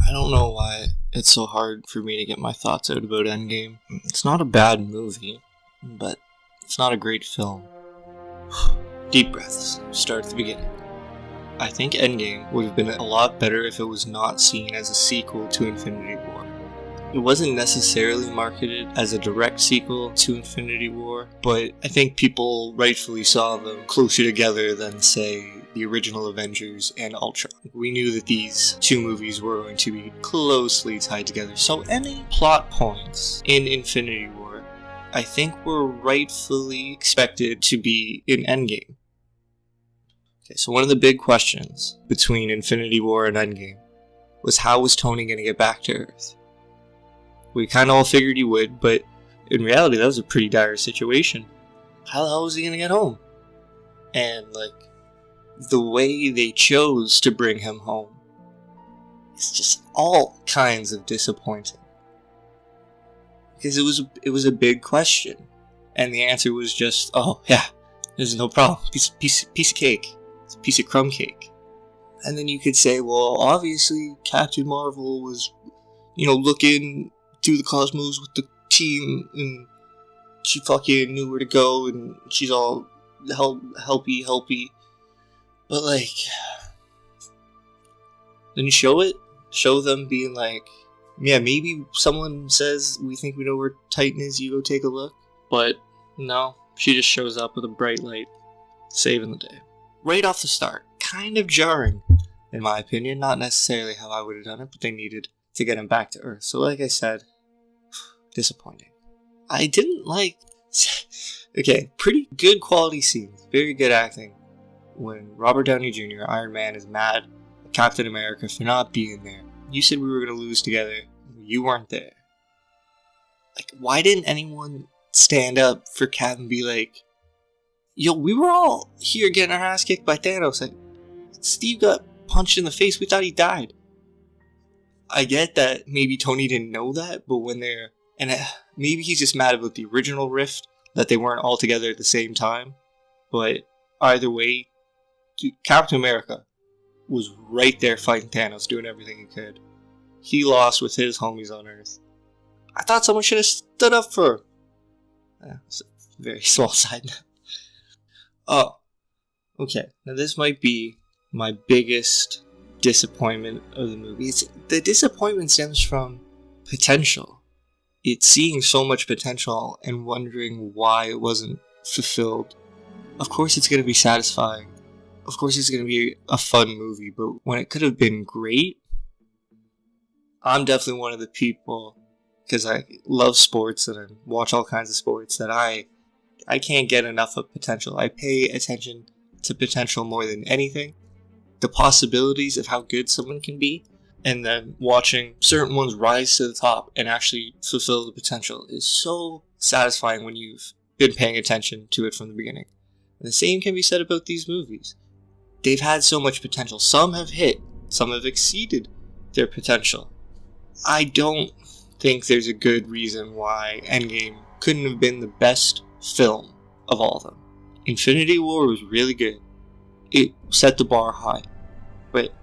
I don't know why it's so hard for me to get my thoughts out about Endgame. It's not a bad movie, but it's not a great film. Deep breaths. Start at the beginning. I think Endgame would have been a lot better if it was not seen as a sequel to Infinity War. It wasn't necessarily marketed as a direct sequel to Infinity War, but I think people rightfully saw them closer together than, say, the original Avengers and Ultron. We knew that these two movies were going to be closely tied together, so any plot points in Infinity War, I think were rightfully expected to be in Endgame. Okay, so one of the big questions between Infinity War and Endgame was how was Tony going to get back to Earth? We kind of all figured he would, but in reality that was a pretty dire situation. How the hell was he going to get home? And the way they chose to bring him home is just all kinds of disappointing. Because it was a big question, and the answer was just, oh yeah, there's no problem, piece of cake. It's a piece of crumb cake. And then you could say, well, obviously Captain Marvel was, looking through the cosmos with the team, and she fucking knew where to go, and she's all helpy. But then you show them being like, yeah, maybe someone says, we think we know where Titan is, you go take a look. But no, she just shows up with a bright light, saving the day. Right off the start, kind of jarring, in my opinion. Not necessarily how I would have done it, but they needed to get him back to Earth. So like I said, disappointing. I didn't okay, pretty good quality scenes, very good acting. When Robert Downey Jr., Iron Man, is mad at Captain America for not being there. You said we were going to lose together. You weren't there. Why didn't anyone stand up for Cap and be like, yo, we were all here getting our ass kicked by Thanos. Steve got punched in the face. We thought he died. I get that maybe Tony didn't know that, but when they're... And maybe he's just mad about the original rift, that they weren't all together at the same time. But either way, Captain America was right there fighting Thanos, doing everything he could. He lost with his homies on Earth. I thought someone should have stood up for him. It's a very small side note. Oh, okay. Now this might be my biggest disappointment of the movie. The disappointment stems from potential. It's seeing so much potential and wondering why it wasn't fulfilled. Of course it's going to be satisfying. Of course it's going to be a fun movie, but when it could have been great, I'm definitely one of the people, because I love sports and I watch all kinds of sports, that I can't get enough of potential. I pay attention to potential more than anything. The possibilities of how good someone can be, and then watching certain ones rise to the top and actually fulfill the potential is so satisfying when you've been paying attention to it from the beginning. And the same can be said about these movies. They've had so much potential. Some have hit, some have exceeded their potential. I don't think there's a good reason why Endgame couldn't have been the best film of all of them. Infinity War was really good. It set the bar high. But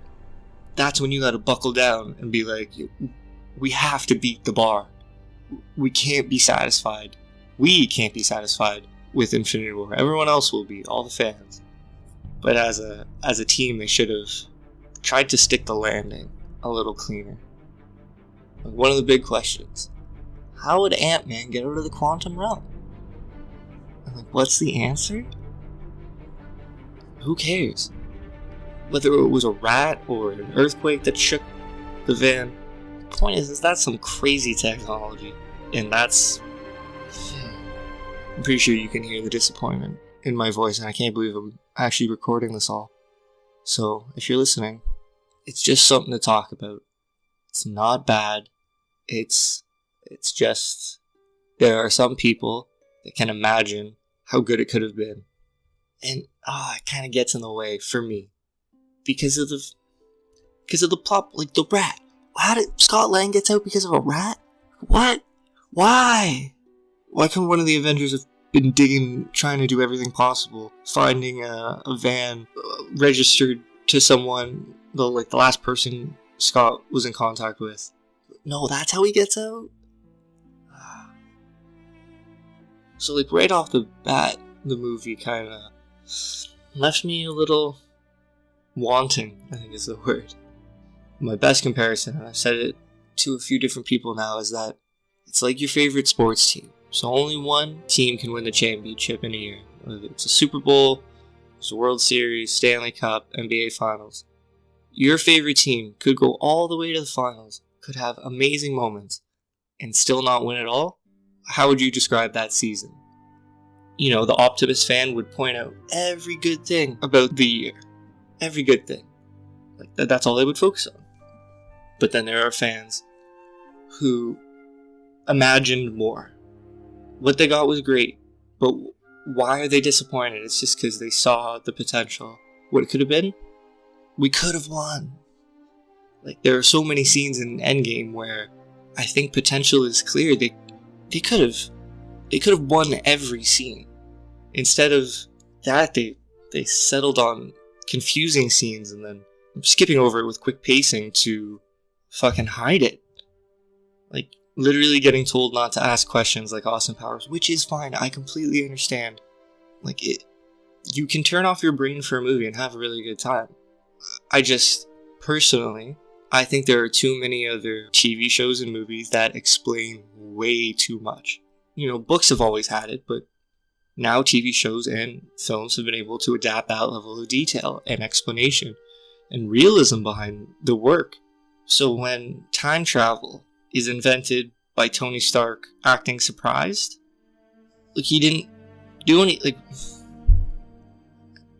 that's when you gotta buckle down and be like, we have to beat the bar. We can't be satisfied. We can't be satisfied with Infinity War. Everyone else will be, all the fans. But as a team, they should have tried to stick the landing a little cleaner. One of the big questions: how would Ant-Man get out of the quantum realm? What's the answer? Who cares? Whether it was a rat or an earthquake that shook the van, the point is that's some crazy technology, and that's... I'm pretty sure you can hear the disappointment in my voice, and I can't believe I'm actually recording this all. So, if you're listening, it's just something to talk about. It's not bad. It's just, there are some people that can imagine how good it could have been. And, it kind of gets in the way for me. Because of the plot, the rat. How did Scott Lang get out because of a rat? What? Why? Why couldn't one of the Avengers have been digging, trying to do everything possible, finding a van registered to someone, the last person Scott was in contact with. No, that's how he gets out? So, like, right off the bat, the movie kind of left me a little wanting, I think is the word. My best comparison, and I've said it to a few different people now, is that it's like your favorite sports team. So only one team can win the championship in a year. Whether it's a Super Bowl, it's a World Series, Stanley Cup, NBA Finals. Your favorite team could go all the way to the finals, could have amazing moments, and still not win at all? How would you describe that season? You know, the optimist fan would point out every good thing about the year. Every good thing. Like, that's all they would focus on. But then there are fans who imagined more. What they got was great, but why are they disappointed? It's just because they saw the potential. What it could have been? We could have won. Like, there are so many scenes in Endgame where I think potential is clear. They could have won every scene. Instead of that, they settled on confusing scenes and then skipping over it with quick pacing to fucking hide it. Like, literally getting told not to ask questions like Austin Powers, which is fine. I completely understand. Like, you can turn off your brain for a movie and have a really good time. I just, personally, I think there are too many other TV shows and movies that explain way too much. You know, books have always had it, but now TV shows and films have been able to adapt that level of detail and explanation and realism behind the work. So when time travel is invented by Tony Stark acting surprised, like, he didn't do any, like,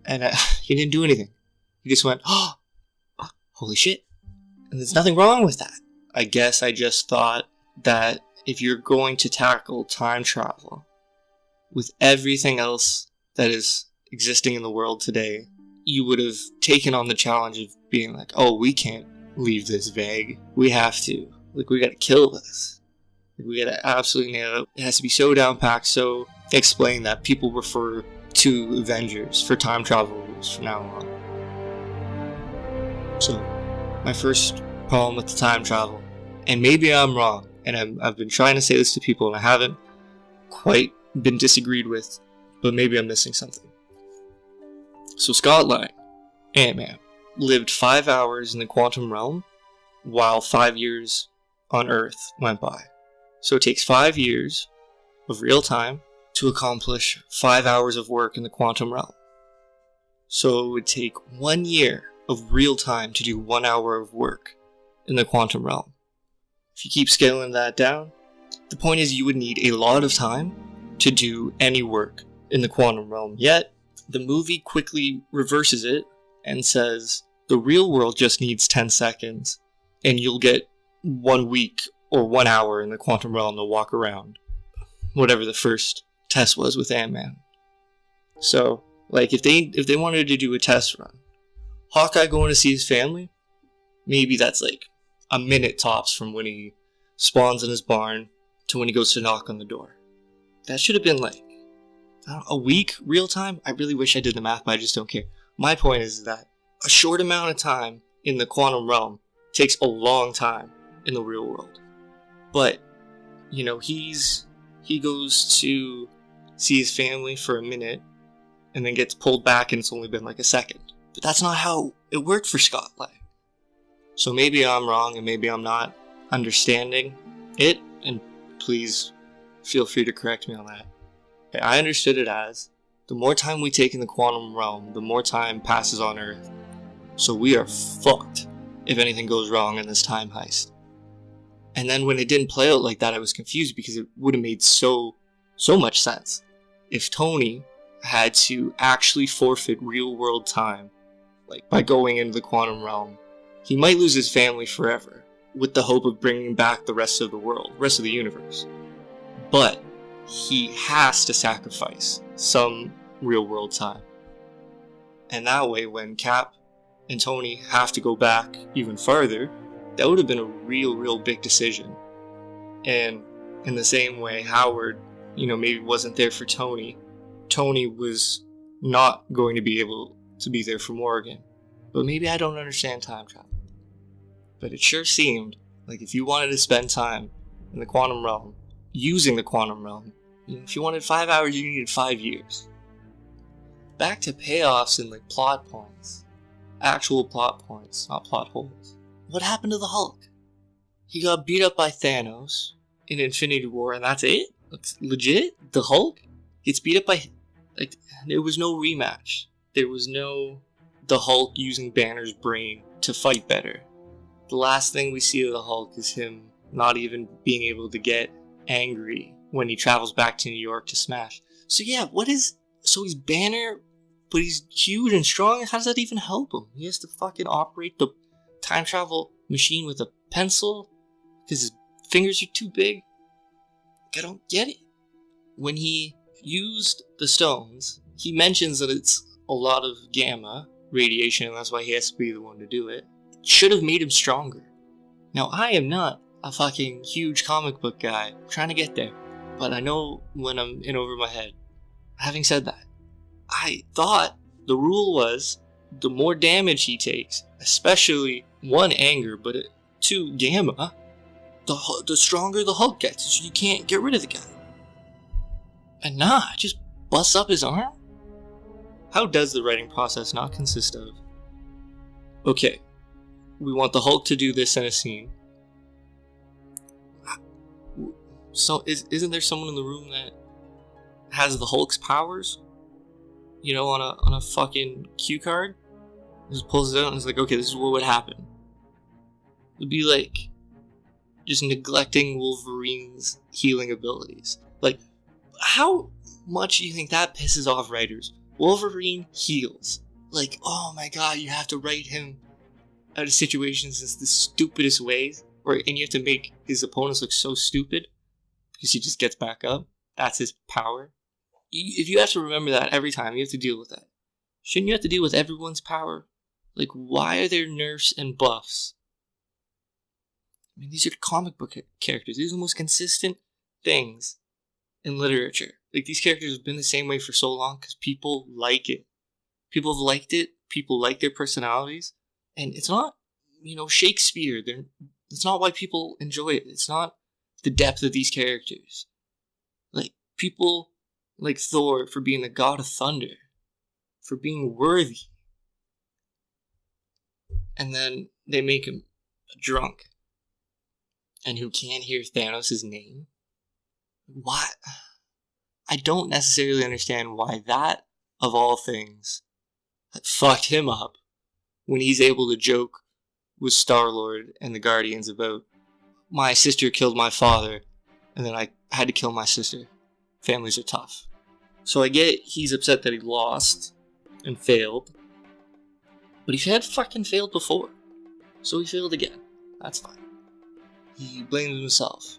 and he didn't do anything. He just went, oh, holy shit. And there's nothing wrong with that. I guess I just thought that if you're going to tackle time travel with everything else that is existing in the world today, you would have taken on the challenge of being like, oh, we can't leave this vague. We have to. Like, we gotta kill this. Like, we gotta absolutely nail it. It has to be so down-packed, so explained that people refer to Avengers for time travel rules from now on. So, my first problem with the time travel, and maybe I'm wrong, and I've been trying to say this to people and I haven't quite been disagreed with, but maybe I'm missing something. So Scott Lang, Ant-Man, lived 5 hours in the quantum realm while 5 years on Earth went by. So it takes 5 years of real time to accomplish 5 hours of work in the quantum realm. So it would take 1 year of real time to do 1 hour of work in the quantum realm. If you keep scaling that down, the point is you would need a lot of time to do any work in the quantum realm. Yet, the movie quickly reverses it and says the real world just needs 10 seconds and you'll get 1 week or 1 hour in the quantum realm to walk around. Whatever the first test was with Ant-Man. So, like, if they wanted to do a test run, Hawkeye going to see his family, maybe that's like a minute tops from when he spawns in his barn to when he goes to knock on the door. That should have been like, I don't know, a week real time? I really wish I did the math, but I just don't care. My point is that a short amount of time in the quantum realm takes a long time in the real world. But, you know, he goes to see his family for a minute and then gets pulled back and it's only been like a second. But that's not how it worked for Scott Lang. So maybe I'm wrong and maybe I'm not understanding it, and please feel free to correct me on that. Okay, I understood it as, the more time we take in the quantum realm, the more time passes on Earth. So we are fucked if anything goes wrong in this time heist. And then when it didn't play out like that, I was confused because it would have made so much sense. If Tony had to actually forfeit real world time, like by going into the quantum realm, he might lose his family forever, with the hope of bringing back the rest of the world, rest of the universe. But he has to sacrifice some real world time. And that way, when Cap and Tony have to go back even farther, that would have been a real big decision. And in the same way, Howard, maybe wasn't there for Tony. Tony was not going to be able to be there for Morgan. But maybe I don't understand time travel. But it sure seemed like if you wanted to spend time in the quantum realm, using the quantum realm, if you wanted 5 hours, you needed 5 years. Back to payoffs and like plot points. Actual plot points, not plot holes. What happened to the Hulk? He got beat up by Thanos in Infinity War, and that's it? That's legit? The Hulk gets beat up by... Like, there was no rematch. There was no... The Hulk using Banner's brain to fight better. The last thing we see of the Hulk is him not even being able to get angry when he travels back to New York to smash. So yeah, what is... So he's Banner, but he's huge and strong? How does that even help him? He has to fucking operate the time travel machine with a pencil? Because his fingers are too big? I don't get it. When he used the stones, he mentions that it's a lot of gamma radiation, and that's why he has to be the one to do it. Should have made him stronger. Now, I am not a fucking huge comic book guy. I'm trying to get there. But I know when I'm in over my head. Having said that, I thought the rule was the more damage he takes, especially 1, anger, but 2, gamma, the stronger the Hulk gets. So you can't get rid of the guy. And nah, just busts up his arm? How does the writing process not consist of, okay, we want the Hulk to do this in a scene. So isn't there someone in the room that has the Hulk's powers? You know, on a fucking cue card? Just pulls it out and is like, okay, this is what would happen. It'd be like just neglecting Wolverine's healing abilities. Like, how much do you think that pisses off writers? Wolverine heals. Like, oh my god, you have to write him out of situations in the stupidest ways, and you have to make his opponents look so stupid because he just gets back up. That's his power. If you have to remember that every time, you have to deal with that. Shouldn't you have to deal with everyone's power? Like, why are there nerfs and buffs? I mean, these are comic book characters. These are the most consistent things in literature. Like, these characters have been the same way for so long because people like it. People have liked it. People like their personalities. And it's not, Shakespeare. It's not why people enjoy it. It's not the depth of these characters. Like, people like Thor for being the god of thunder. For being worthy. And then they make him a drunk. And who can't hear Thanos' name? Why? I don't necessarily understand why that, of all things, fucked him up when he's able to joke with Star-Lord and the Guardians about, my sister killed my father, and then I had to kill my sister. Families are tough. So I get he's upset that he lost and failed, but he had fucking failed before. So he failed again. That's fine. He blames himself.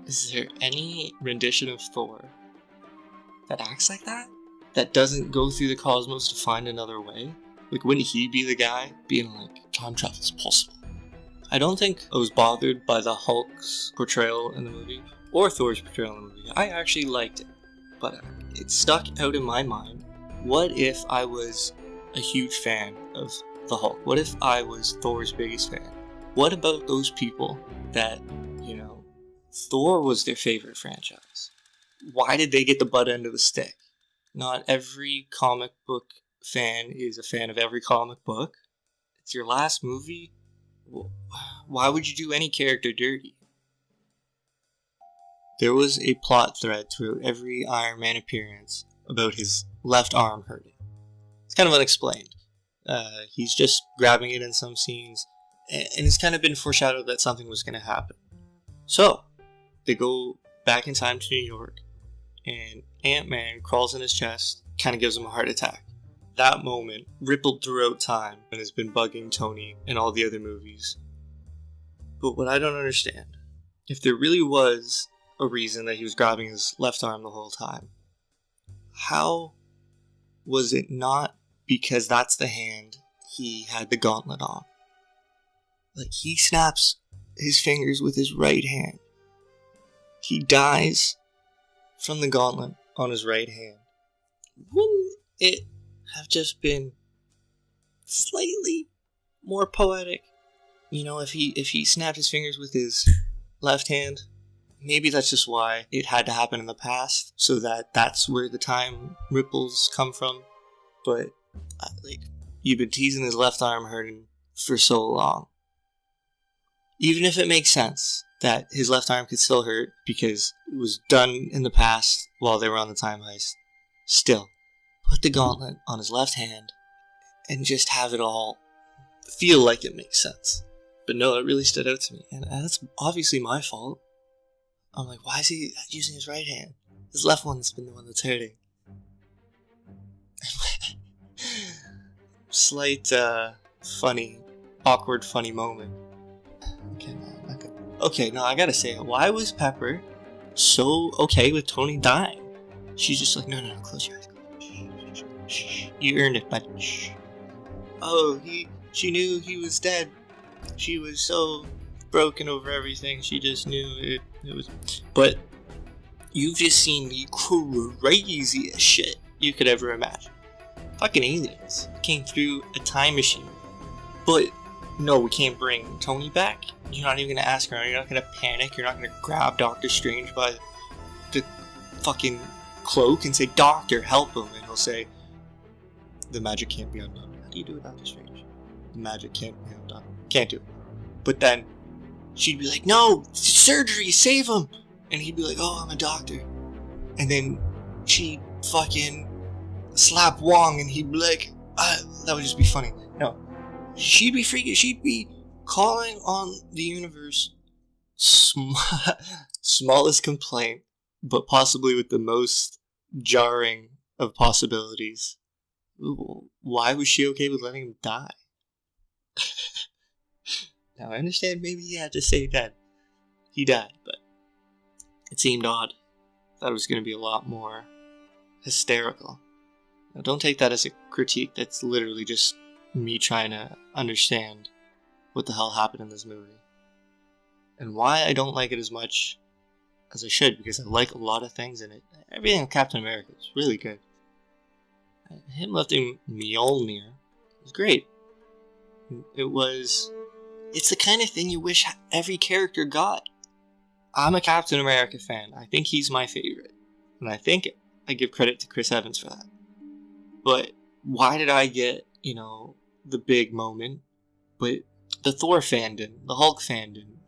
Is there any rendition of Thor that acts like that? That doesn't go through the cosmos to find another way? Like, wouldn't he be the guy being like, time travel is possible? I don't think I was bothered by the Hulk's portrayal in the movie, or Thor's portrayal in the movie. I actually liked it, but it stuck out in my mind. What if I was a huge fan of the Hulk? What if I was Thor's biggest fan? What about those people that, Thor was their favorite franchise? Why did they get the butt end of the stick? Not every comic book fan is a fan of every comic book. It's your last movie. Why would you do any character dirty? There was a plot thread through every Iron Man appearance about his left arm hurting. It's kind of unexplained. He's just grabbing it in some scenes, and it's kind of been foreshadowed that something was going to happen. So, they go back in time to New York, and Ant-Man crawls in his chest, kind of gives him a heart attack. That moment rippled throughout time and has been bugging Tony in all the other movies. But what I don't understand, if there really was a reason that he was grabbing his left arm the whole time, how was it not because that's the hand he had the gauntlet on? Like, he snaps his fingers with his right hand. He dies from the gauntlet on his right hand. Wouldn't it have just been slightly more poetic You know, if he snapped his fingers with his left hand, maybe that's just why it had to happen in the past, so that's where the time ripples come from. But like, you've been teasing his left arm hurting for so long. Even if it makes sense that his left arm could still hurt because it was done in the past while they were on the time heist, still, put the gauntlet on his left hand and just have it all feel like it makes sense. But no, it really stood out to me, and that's obviously my fault. I'm like, why is he using his right hand? His left one's been the one that's hurting. Slight, awkward, funny moment. Okay, no, I gotta say, why was Pepper so okay with Tony dying? She's just like, no, close your eyes. Shh. You earned it, but shh. Oh, she knew he was dead. She was so broken over everything. She just knew it was. But you've just seen the craziest shit you could ever imagine. Fucking aliens came through a time machine. But no, we can't bring Tony back. You're not even gonna ask her. You're not gonna panic. You're not gonna grab Doctor Strange by the fucking cloak and say, "Doctor, help him," and he'll say, "The magic can't be undone." How do you do it, Doctor Strange? The magic can't be undone. Can't do it. But then she'd be like, "No, surgery, save him," and he'd be like, "Oh, I'm a doctor," and then she'd fucking slap Wong, and he'd be like, "That would just be funny." No, she'd be freaking. She'd be calling on the universe smallest complaint, but possibly with the most jarring of possibilities. Ooh, why was she okay with letting him die? Now, I understand maybe he had to say that he died, but it seemed odd. Thought it was going to be a lot more hysterical. Now, don't take that as a critique. That's literally just me trying to understand what the hell happened in this movie. And why I don't like it as much as I should, because I like a lot of things in it. Everything in Captain America is really good. Him lifting Mjolnir was great. It's the kind of thing you wish every character got. I'm a Captain America fan. I think he's my favorite. And I think I give credit to Chris Evans for that. But why did I get, the big moment? But the Thor fan didn't. The Hulk fan didn't.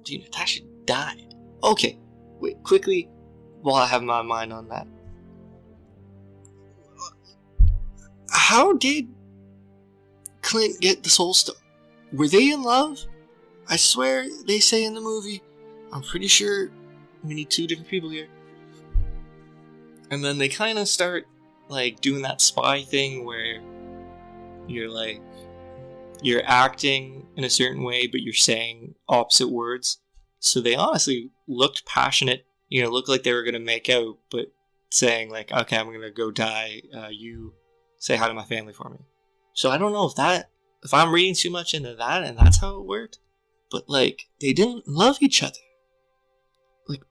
Dude, Natasha died. Okay, wait, quickly, while I have my mind on that. How did Clint get the Soul Stone? Were they in love? I swear they say in the movie. I'm pretty sure we need two different people here. And then they kind of start doing that spy thing where you're acting in a certain way, but you're saying opposite words. So they honestly looked passionate, looked like they were going to make out, but saying okay, I'm going to go die. You say hi to my family for me. So I don't know if I'm reading too much into that and that's how it worked. But they didn't love each other.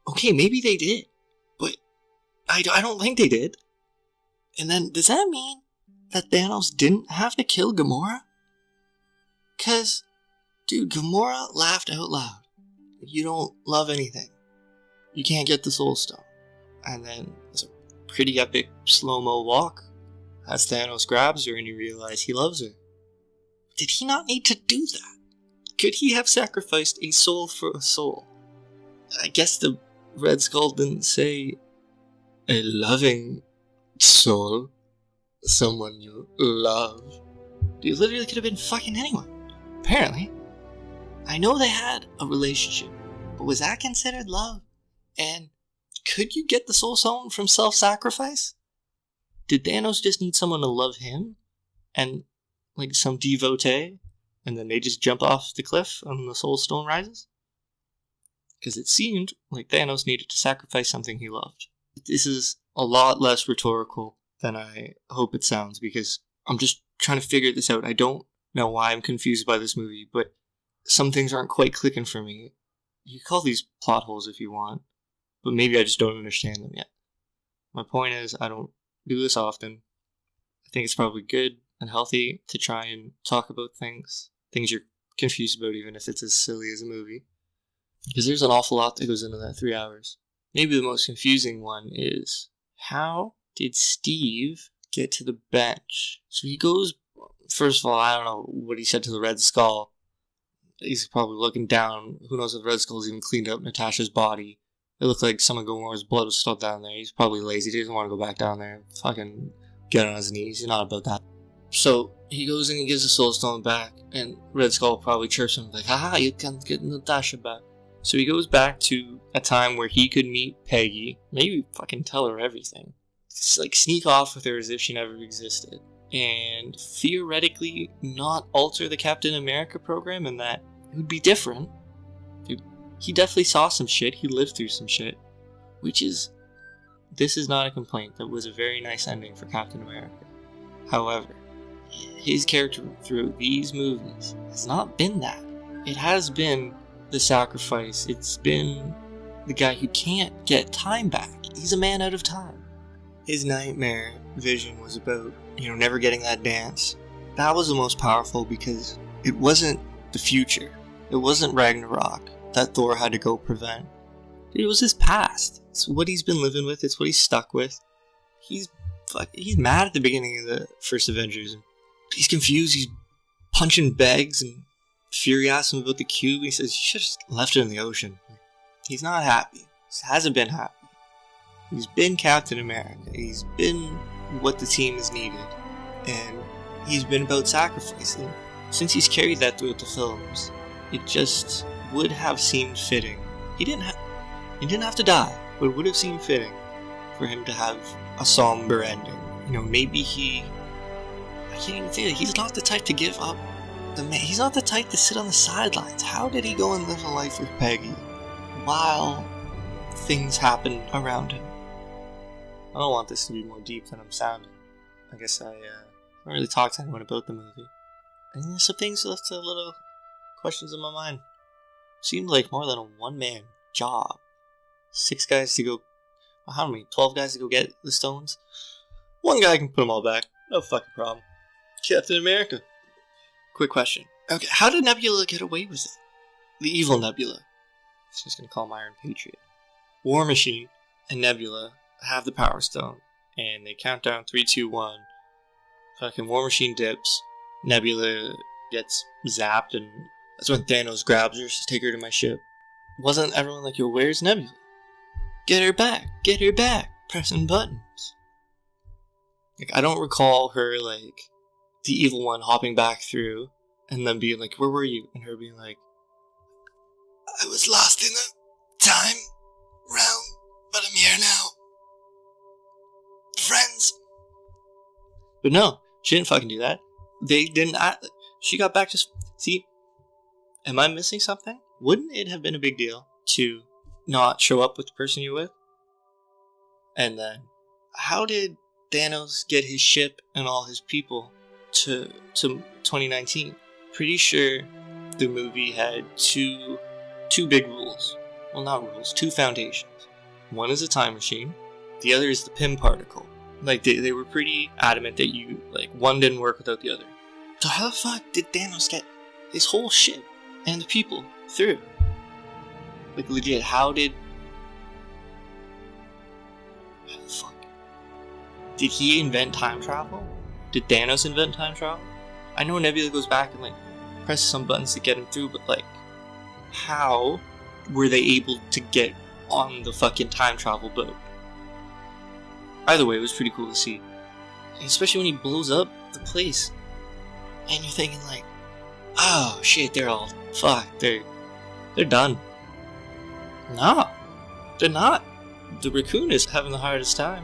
Okay, maybe they did, but I don't think they did. And then does that mean that Thanos didn't have to kill Gamora? Cause, dude, Gamora laughed out loud. You don't love anything, you can't get the Soul Stone. And then it's a pretty epic slow-mo walk as Thanos grabs her and you realize he loves her. Did he not need to do that? Could he have sacrificed a soul for a soul? I guess the Red Skull didn't say a loving soul, someone you love. Dude, literally could have been fucking anyone. Apparently. I know they had a relationship, but was that considered love? And could you get the Soul Stone from self-sacrifice? Did Thanos just need someone to love him? And some devotee? And then they just jump off the cliff and the Soul Stone rises? Because it seemed like Thanos needed to sacrifice something he loved. This is a lot less rhetorical than I hope it sounds, because I'm just trying to figure this out. I don't know why I'm confused by this movie, but some things aren't quite clicking for me. You call these plot holes if you want, but maybe I just don't understand them yet. My point is, I don't do this often. I think it's probably good and healthy to try and talk about things things you're confused about, even if it's as silly as a movie. Because there's an awful lot that goes into that 3 hours. Maybe the most confusing one is, how did Steve get to the bench? So he goes, first of all, I don't know what he said to the Red Skull. He's probably looking down. Who knows if the Red Skull's even cleaned up Natasha's body. It looked like some of Gamora's blood was still down there. He's probably lazy. He doesn't want to go back down there. Fucking get on his knees. He's not about that. So he goes in and gives the Soul Stone back, and Red Skull probably chirps him like, haha, you can't get Natasha back. So he goes back to a time where he could meet Peggy, maybe fucking tell her everything. Just like sneak off with her as if she never existed. And theoretically not alter the Captain America program, and that it would be different. He definitely saw some shit, he lived through some shit. This is not a complaint, that was a very nice ending for Captain America. However, his character through these movies has not been that. It has been the sacrifice, it's been the guy who can't get time back. He's a man out of time. His nightmare vision was about, never getting that dance. That was the most powerful because it wasn't the future. It wasn't Ragnarok that Thor had to go prevent. It was his past. It's what he's been living with. It's what he's stuck with. He's mad at the beginning of the first Avengers. He's confused. He's punching bags, and Fury asks him about the cube. He says, you should have just left it in the ocean. He's not happy. He hasn't been happy. He's been Captain America. He's been what the team has needed. And he's been about sacrifice. And since he's carried that throughout the films, it just would have seemed fitting. He didn't have to die, but it would have seemed fitting for him to have a somber ending. Maybe I can't even say that. He's not the type to give up. He's not the type to sit on the sidelines. How did he go and live a life with Peggy while things happened around him? I don't want this to be more deep than I'm sounding. I guess I don't really talk to anyone about the movie. And there's some things left a little questions in my mind. Seemed like more than a one-man job. 6 guys to go... How many? 12 guys to go get the stones? One guy can put them all back. No fucking problem. Captain America. Quick question. Okay, how did Nebula get away with it? The evil Nebula. I'm just gonna call him Iron Patriot. War Machine and Nebula have the Power Stone, and they count down 3, 2, 1. Fucking War Machine dips. Nebula gets zapped, and that's when Thanos grabs her, says, take her to my ship. Wasn't everyone like, yo, where's Nebula? Get her back, pressing buttons. I don't recall her, the evil one hopping back through, and then being like, where were you? And her being like, I was lost in the time realm, but I'm here now. Friends. But no, she didn't fucking do that. They didn't she got back to... See, am I missing something? Wouldn't it have been a big deal to not show up with the person you're with? And then, how did Thanos get his ship and all his people to 2019? Pretty sure the movie had two big rules. Well, not rules, 2 foundations. One is a time machine, the other is the Pym particle. They were pretty adamant that one didn't work without the other. So how the fuck did Thanos get his whole ship and the people through? Legit, how the fuck? Did he invent time travel? Did Thanos invent time travel? I know Nebula goes back and presses some buttons to get him through, but how were they able to get on the fucking time travel boat? Either way, it was pretty cool to see. And especially when he blows up the place. And you're thinking oh shit, they're all fucked. They're done. No, they're not. The Raccoon is having the hardest time.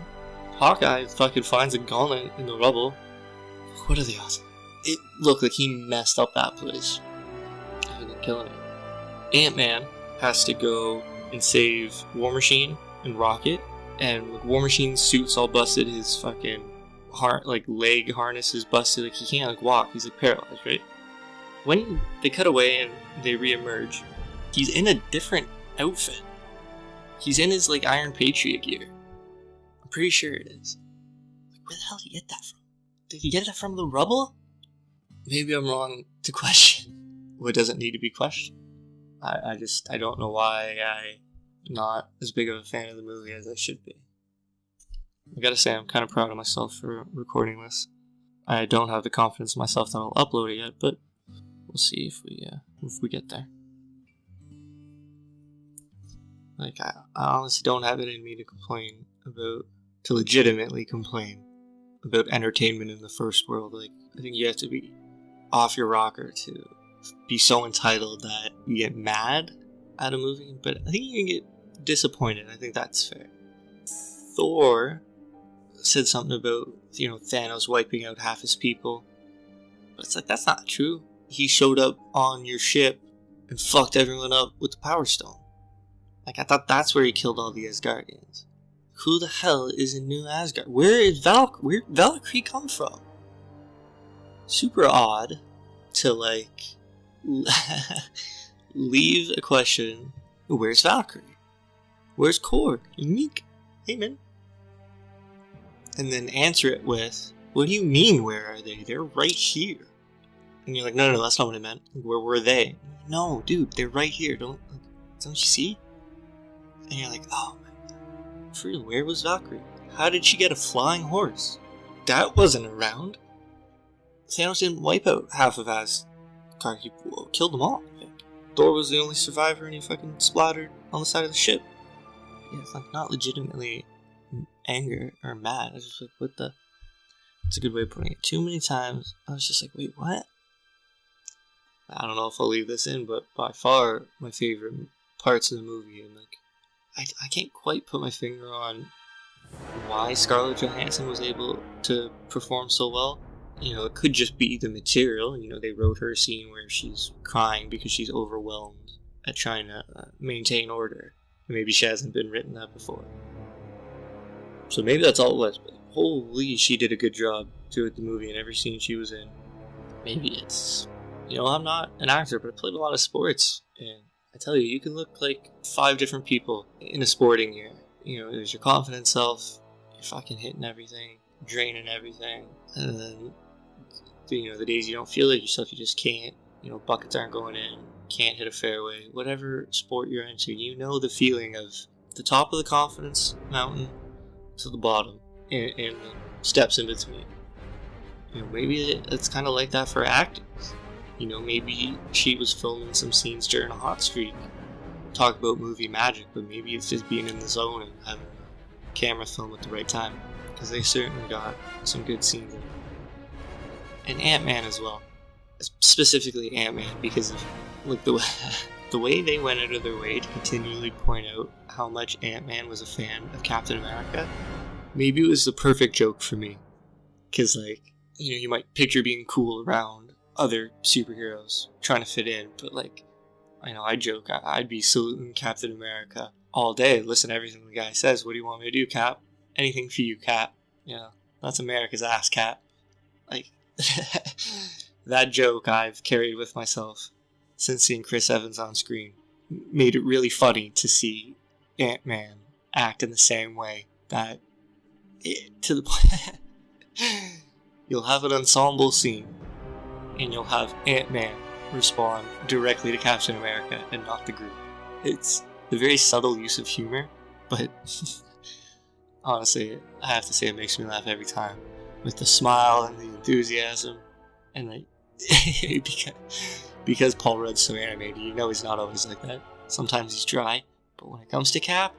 Hawkeye fucking finds a gauntlet in the rubble. What are the odds? It looked like he messed up that place. He ended up killing it. Ant-Man has to go and save War Machine and Rocket. And with War Machine's suit's all busted, his fucking leg harness is busted. He can't walk. He's paralyzed, right? When they cut away and they re-emerge, he's in a different outfit. He's in his Iron Patriot gear. I'm pretty sure it is. Where the hell did he get that from? Did he get that from the rubble? Maybe I'm wrong to question. what doesn't need to be questioned. I don't know why I'm not as big of a fan of the movie as I should be. I gotta say, I'm kind of proud of myself for recording this. I don't have the confidence in myself that I'll upload it yet, but we'll see if we get there. Like, I honestly don't have it in me to legitimately complain about entertainment in the first world. Like, I think you have to be off your rocker to be so entitled that you get mad at a movie, but I think you can get disappointed. I think that's fair. Thor said something about, Thanos wiping out half his people, but it's like, that's not true. He showed up on your ship and fucked everyone up with the Power Stone. Like, I thought that's where he killed all the Asgardians. Who the hell is in New Asgard? Where'd Valkyrie come from? Super odd to, like, leave a question, where's Valkyrie? Where's Korg? Unique? Hey, man. And then answer it with, what do you mean, where are they? They're right here. And you're like, no, that's not what I meant. Where were they? No, dude, they're right here. Don't you see? And you're like, oh my god. For real, where was Valkyrie? How did she get a flying horse? That wasn't around. Thanos didn't wipe out half of Asgard. He killed them all, I think. Thor was the only survivor and he fucking splattered on the side of the ship. Yeah, it's like not legitimately anger or mad. I was just like, what the? It's a good way of putting it. Too many times, I was just like, wait, what? I don't know if I'll leave this in, but by far my favorite parts of the movie, and like, I can't quite put my finger on why Scarlett Johansson was able to perform so well. It could just be the material. They wrote her a scene where she's crying because she's overwhelmed at trying to maintain order. Maybe she hasn't been written that before. So maybe that's all it was, but holy, she did a good job throughout the movie and every scene she was in. Maybe it's, I'm not an actor, but I played a lot of sports, and I tell you, you can look like 5 different people in a sporting year. There's your confident self, you're fucking hitting everything, draining everything, and then, the days you don't feel like yourself, you just can't. Buckets aren't going in, can't hit a fairway, whatever sport you're into, the feeling of the top of the confidence mountain to the bottom, and the steps in between. Maybe it's kind of like that for acting. Maybe she was filming some scenes during a hot streak. Talk about movie magic, but maybe it's just being in the zone and having a camera film at the right time. Because they certainly got some good scenes in it. And Ant-Man as well. Specifically Ant-Man, because of like the way they went out of their way to continually point out how much Ant-Man was a fan of Captain America. Maybe it was the perfect joke for me. Because, like, you might picture being cool around other superheroes trying to fit in, but like, I joke, I'd be saluting Captain America all day, listen to everything the guy says. What do you want me to do, Cap? Anything for you, Cap. That's America's ass, Cap. Like, that joke I've carried with myself since seeing Chris Evans on screen. Made it really funny to see Ant-Man act in the same way. To the point you'll have an ensemble scene and you'll have Ant-Man respond directly to Captain America and not the group. It's a very subtle use of humor, but honestly, I have to say it makes me laugh every time. With the smile and the enthusiasm, and like, because Paul Rudd's so animated, he's not always like that. Sometimes he's dry, but when it comes to Cap,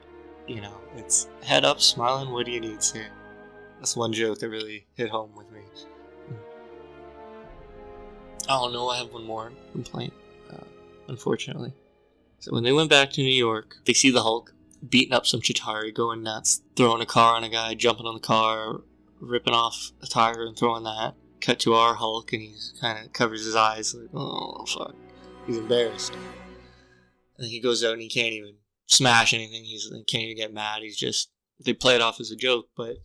it's head up, smiling, what do you need, sir? That's one joke that really hit home with me. Oh no, I have one more complaint, unfortunately. So when they went back to New York, they see the Hulk beating up some Chitauri, going nuts, throwing a car on a guy, jumping on the car, ripping off a tire and throwing that. Cut to our Hulk and he kind of covers his eyes like, oh fuck, he's embarrassed. And he goes out and he can't even smash anything, he can't even get mad, they play it off as a joke, but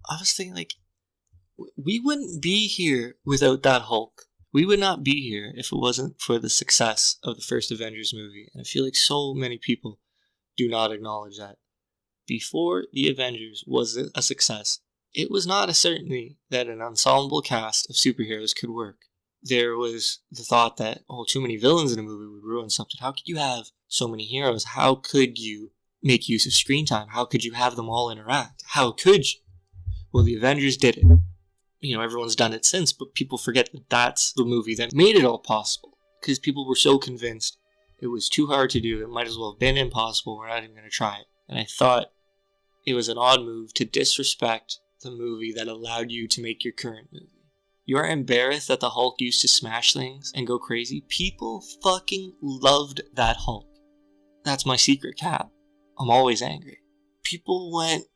I was thinking, like, we wouldn't be here without that Hulk. We would not be here if it wasn't for the success of the first Avengers movie. And I feel like so many people do not acknowledge that. Before the Avengers was a success, it was not a certainty that an ensemble cast of superheroes could work. there was the thought that, oh, too many villains in a movie would ruin something. How could you have so many heroes? How could you make use of screen time? How could you have them all interact? How could you? Well, the Avengers did it. Everyone's done it since, but people forget that that's the movie that made it all possible. Because people were so convinced it was too hard to do. It might as well have been impossible. We're not even going to try it. And I thought it was an odd move to disrespect the movie that allowed you to make your current movie. You're embarrassed that the Hulk used to smash things and go crazy? People fucking loved that Hulk. That's my secret, Cap. I'm always angry. People went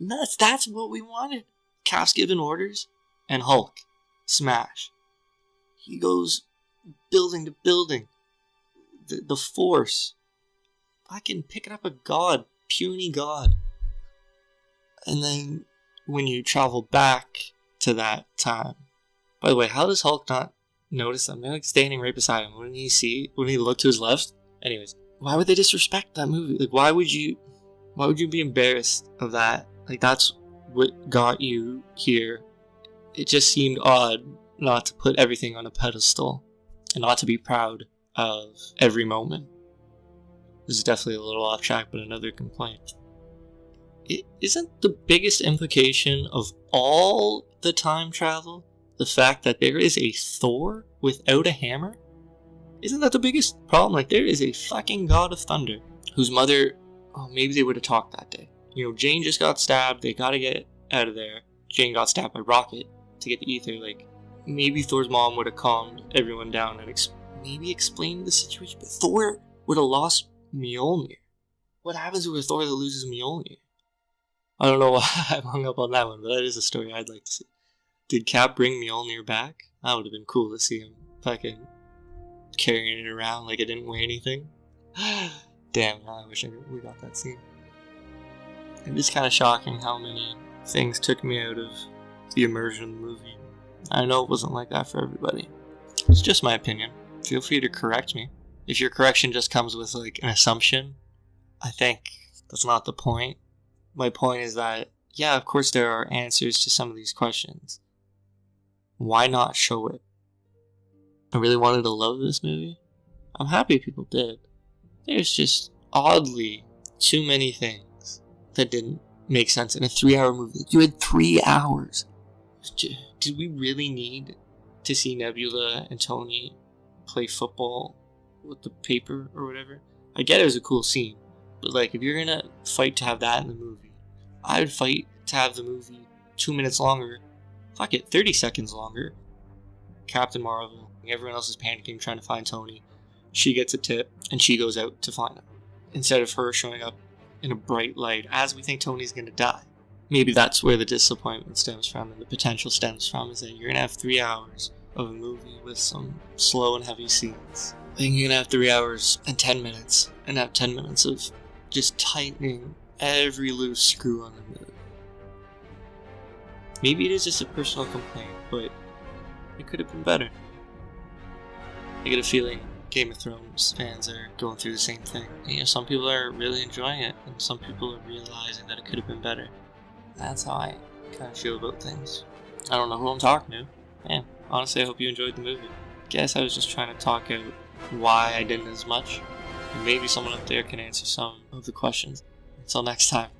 nuts. That's what we wanted. Cap's giving orders, and Hulk. Smash. He goes building to building. The Force. Fucking picking up a god. Puny god. And then, when you travel back to that time. By the way, how does Hulk not notice them? They're like standing right beside him. Wouldn't he look to his left? Anyways, why would they disrespect that movie? Like, why would you be embarrassed of that? Like, that's what got you here. It just seemed odd not to put everything on a pedestal and not to be proud of every moment. This is definitely a little off track, but another complaint. It isn't the biggest implication of all the time travel the fact that there is a Thor without a hammer? Isn't that the biggest problem? Like, there is a fucking god of thunder whose mother, maybe they would have talked that day. Jane just got stabbed. They gotta get out of there. Jane got stabbed by Rocket to get the ether. Like, maybe Thor's mom would have calmed everyone down and maybe explained the situation. But Thor would have lost Mjolnir. What happens to a Thor that loses Mjolnir? I don't know why I'm hung up on that one, but that is a story I'd like to see. Did Cap bring Mjolnir back? That would have been cool to see him fucking carrying it around like it didn't weigh anything. Damn, I wish we got that scene. It is kind of shocking how many things took me out of the immersion of the movie. I know it wasn't like that for everybody. It's just my opinion. Feel free to correct me. If your correction just comes with like an assumption, I think that's not the point. My point is that, yeah, of course there are answers to some of these questions. Why not show it? I really wanted to love this movie. I'm happy people did. There's just oddly too many things that didn't make sense in a 3-hour movie. You had 3 hours. Did we really need to see Nebula and Tony play football with the paper or whatever? I get it was a cool scene, but like, if you're gonna fight to have that in the movie, I would fight to have the movie 2 minutes longer. Fuck it, 30 seconds longer. Captain Marvel, everyone else is panicking trying to find Tony. She gets a tip and she goes out to find him, instead of her showing up in a bright light as we think Tony's gonna die. Maybe that's where the disappointment stems from and the potential stems from, is that you're gonna have 3 hours of a movie with some slow and heavy scenes. I think you're gonna have 3 hours and 10 minutes and have 10 minutes of just tightening every loose screw on the movie. Maybe it is just a personal complaint, but it could have been better. I get a feeling Game of Thrones fans are going through the same thing. Some people are really enjoying it, and some people are realizing that it could have been better. That's how I kind of feel about things. I don't know who I'm talking to. Man, honestly, I hope you enjoyed the movie. Guess I was just trying to talk out why I didn't as much. And maybe someone up there can answer some of the questions. Until next time.